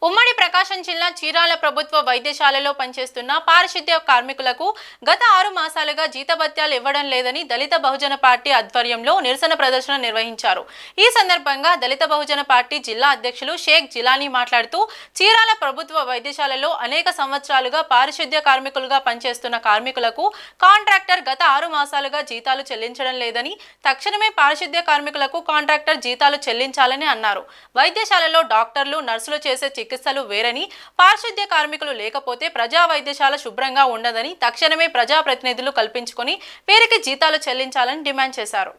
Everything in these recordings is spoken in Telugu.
ఉమ్మడి ప్రకాశం జిల్లా చీరాల ప్రభుత్వ వైద్యశాలలో పనిచేస్తున్న పారిశుద్ధ్య కార్మికులకు గత 6 మాసాలుగా జీతభత్యాలు ఇవ్వడం లేదని దళిత బహుజన పార్టీ ఆధ్వర్యంలో నిరసన ప్రదర్శన నిర్వహించారు. ఈ సందర్భంగా దళిత బహుజన పార్టీ జిల్లా అధ్యక్షులు షేక్ జిలానీ మాట్లాడుతూ చీరాల ప్రభుత్వ వైద్యశాలలో అనేక సంవత్సరాలుగా పారిశుద్ధ్య కార్మికులుగా పనిచేస్తున్న కార్మికులకు కాంట్రాక్టర్ గత 6 మాసాలుగా జీతాలు చెల్లించడం లేదని, తక్షణమే పారిశుద్ధ్య కార్మికులకు కాంట్రాక్టర్ జీతాలు చెల్లించాలని అన్నారు. వైద్యశాలలో డాక్టర్లు, నర్సులు చేసే చికిత్సలు వేరని, పారిశుద్ధ్య కార్మికులు లేకపోతే ప్రజా వైద్యశాల శుభ్రంగా ఉండదని, తక్షణమే ప్రజా ప్రతినిధులు కల్పించుకొని వీరికి జీతాలు చెల్లించాలని డిమాండ్ చేశారు.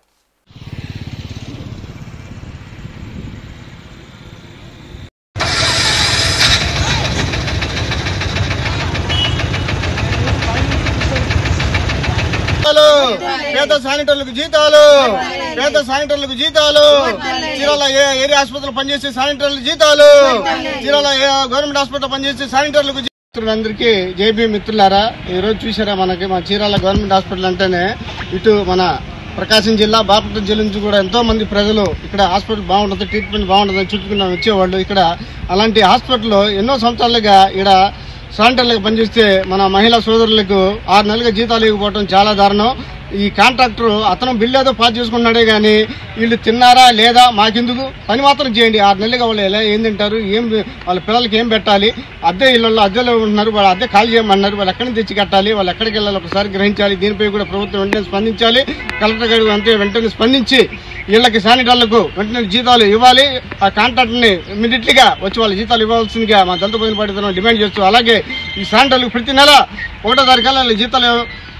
పేద శానిటర్లకు జీతాలు, పేద శానిటర్లకు జీతాలు, చీరాల ఏరియా ఆసుపత్రిలో పనిచేసే శానిటర్లకు జీతాలు, చీరాల గవర్నమెంట్ హాస్పిటల్ పనిచేసే శానిటర్లకు మిత్రులందరికీ జేబీ మిత్రులారా, ఈ రోజు చూసారా మనకి మా చీరాల గవర్నమెంట్ హాస్పిటల్ అంటేనే ఇటు మన ప్రకాశం జిల్లా, బాపట్ల జిల్లా నుంచి కూడా ఎంతో మంది ప్రజలు ఇక్కడ హాస్పిటల్ బాగుంటుంది, ట్రీట్మెంట్ బాగుంటుందని చుట్టుకుని వచ్చేవాళ్ళు. ఇక్కడ అలాంటి హాస్పిటల్లో ఎన్నో సంవత్సరాలుగా ఇక్కడ శానిటర్లకు పనిచేస్తే మన మహిళా సోదరులకు 6 నెలలుగా జీతాలు ఇవ్వకపోవడం చాలా దారుణం. ఈ కాంట్రాక్టర్ అతను బిల్లు ఏదో పాస్ చేసుకున్నాడే కానీ వీళ్ళు తిన్నారా లేదా మాకెందుకు, పని మాత్రం చేయండి. 6 నెలలుగా వాళ్ళు ఎలా ఏం తింటారు, ఏం వాళ్ళ పిల్లలకి ఏం పెట్టాలి, అద్దె ఇళ్లలో అద్దెలో ఉంటున్నారు, వాళ్ళు అద్దె ఖాళీ చేయమన్నారు, వాళ్ళు ఎక్కడి నుంచి తెచ్చి కట్టాలి, వాళ్ళు ఎక్కడికి వెళ్ళాలి ఒకసారి గ్రహించాలి. దీనిపై కూడా ప్రభుత్వం వెంటనే స్పందించాలి. కలెక్టర్ గారు అంతే వెంటనే స్పందించి వీళ్ళకి శానిటర్లకు వెంటనే జీతాలు ఇవ్వాలి. ఆ కాంట్రాక్టర్ని ఇమీడియట్లీగా వచ్చి వాళ్ళ జీతాలు ఇవ్వాల్సిందిగా మా దళిత బహుజన పార్టీ తరఫున డిమాండ్ చేస్తూ, అలాగే ఈ శానిటర్లకు ప్రతి నెల 1వ తారీఖున జీతాలు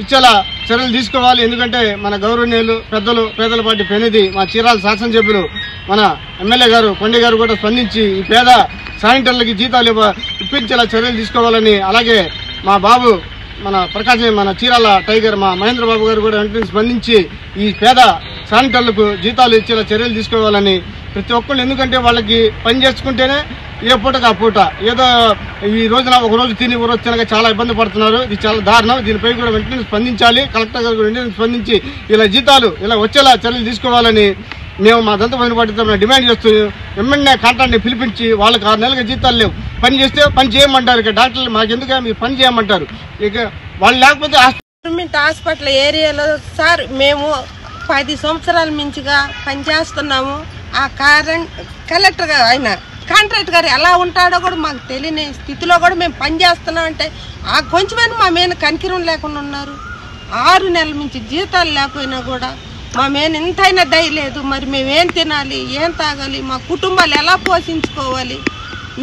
ఇచ్చేలా చర్యలు తీసుకోవాలి. ఎందుకంటే మన గౌరవనీయులు పెద్దలు పేదల పార్టీ ప్రతినిధి మా చీరాల శాసనసభ్యులు మన ఎమ్మెల్యే గారు కొండ గారు కూడా స్పందించి ఈ పేద శానిటర్లకి జీతాలు ఇప్పించేలా చర్యలు తీసుకోవాలని, అలాగే మా బాబు మన ప్రకాశం మన చీరాల టైగర్ మా మహేంద్ర బాబు గారు కూడా వెంటనే స్పందించి ఈ పేద శానిటర్లకు జీతాలు ఇచ్చేలా చర్యలు తీసుకోవాలని ప్రతి ఒక్కళ్ళు, ఎందుకంటే వాళ్ళకి పని చేసుకుంటేనే ఏ పూటకు ఆ పూట, ఏదో ఈ రోజున ఒక రోజు తిని ఒక రోజు తినక చాలా ఇబ్బంది పడుతున్నారు. ఇది చాలా దారుణం. దీనిపై కూడా వెంటనే స్పందించాలి. కలెక్టర్ గారు వెంటనే స్పందించి ఇలా జీతాలు ఇలా వచ్చేలా చర్యలు తీసుకోవాలని మేము మా దళిత బహుజన పార్టీ తరఫున డిమాండ్ చేస్తూ ఎమ్మెల్యే కాంట్రాక్ట్ని పిలిపించి వాళ్ళకి 6 నెలలుగా జీతాలు లేవు, పని చేస్తే పని చేయమంటారు. ఇక డాక్టర్లు మాకెందుకు మీరు పని చేయమంటారు, ఇక వాళ్ళు లేకపోతే గవర్నమెంట్ హాస్పిటల్ ఏరియాలో సార్ మేము 10 సంవత్సరాల మించిగా పనిచేస్తున్నాము. ఆ కలెక్టర్ గారు ఆయన కాంట్రాక్ట్ గారు ఎలా ఉంటాడో కూడా మాకు తెలియని స్థితిలో కూడా మేము పనిచేస్తున్నాం. అంటే ఆ కొంచెమైనా మా మీద కనికిరం లేకుండా ఉన్నారు. 6 నెలల నుంచి జీతాలు లేకపోయినా కూడా మా మీద ఇంతైనా దయ లేదు. మరి మేమేం తినాలి, ఏం తాగాలి, మా కుటుంబాలు ఎలా పోషించుకోవాలి,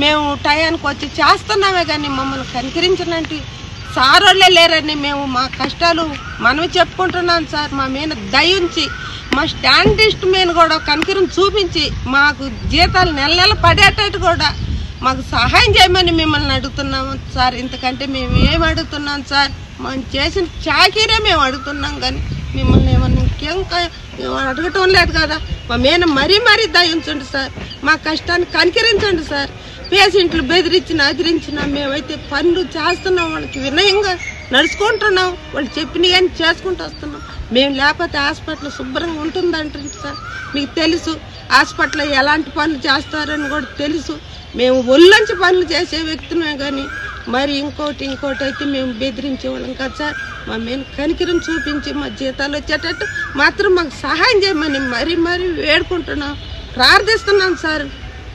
మేము టయానికి వచ్చి చేస్తున్నామే కానీ మమ్మల్ని కనికరించినట్టు సారోళ్ళే లేరని మేము మా కష్టాలు మనమే చెప్పుకుంటున్నాం సార్. మా మీద దయ ఉంచి మా స్టాండిస్ట్ మీద కూడా కనికరం చూపించి మాకు జీతాలు నెల నెల పడేటట్టు కూడా మాకు సహాయం చేయమని మిమ్మల్ని అడుగుతున్నాము సార్. ఇంతకంటే మేము ఏం అడుగుతున్నాం సార్, మనం చేసిన చాకీరే మేము అడుగుతున్నాం కానీ మిమ్మల్ని ఏమన్నా ఇంకేం అడగటం లేదు కదా. మా మీద మరీ దయ ఉంచండి సార్, మా కష్టాన్ని కనికరించండి సార్. పేషెంట్లు అదిరించినా మేమైతే పనులు చేస్తున్నాం, వాళ్ళకి వినయంగా నడుచుకుంటున్నాం, వాళ్ళు చెప్పిన కానీ చేసుకుంటూ వస్తున్నాం. మేము లేకపోతే హాస్పిటల్ శుభ్రంగా ఉంటుందంటారు సార్. మీకు తెలుసు హాస్పిటల్ ఎలాంటి పనులు చేస్తారని కూడా తెలుసు. మేము ఒళ్ళొంచి పనులు చేసే వ్యక్తులమే కానీ మరి ఇంకోటి అయితే మేము బెదిరించేవాళ్ళం కదా సార్. మా మీద కనికరం చూపించి మా జీతాలు వచ్చేటట్టు మాత్రం మాకు సహాయం చేయమని మరీ వేడుకుంటున్నాం, ప్రార్థిస్తున్నాం సార్.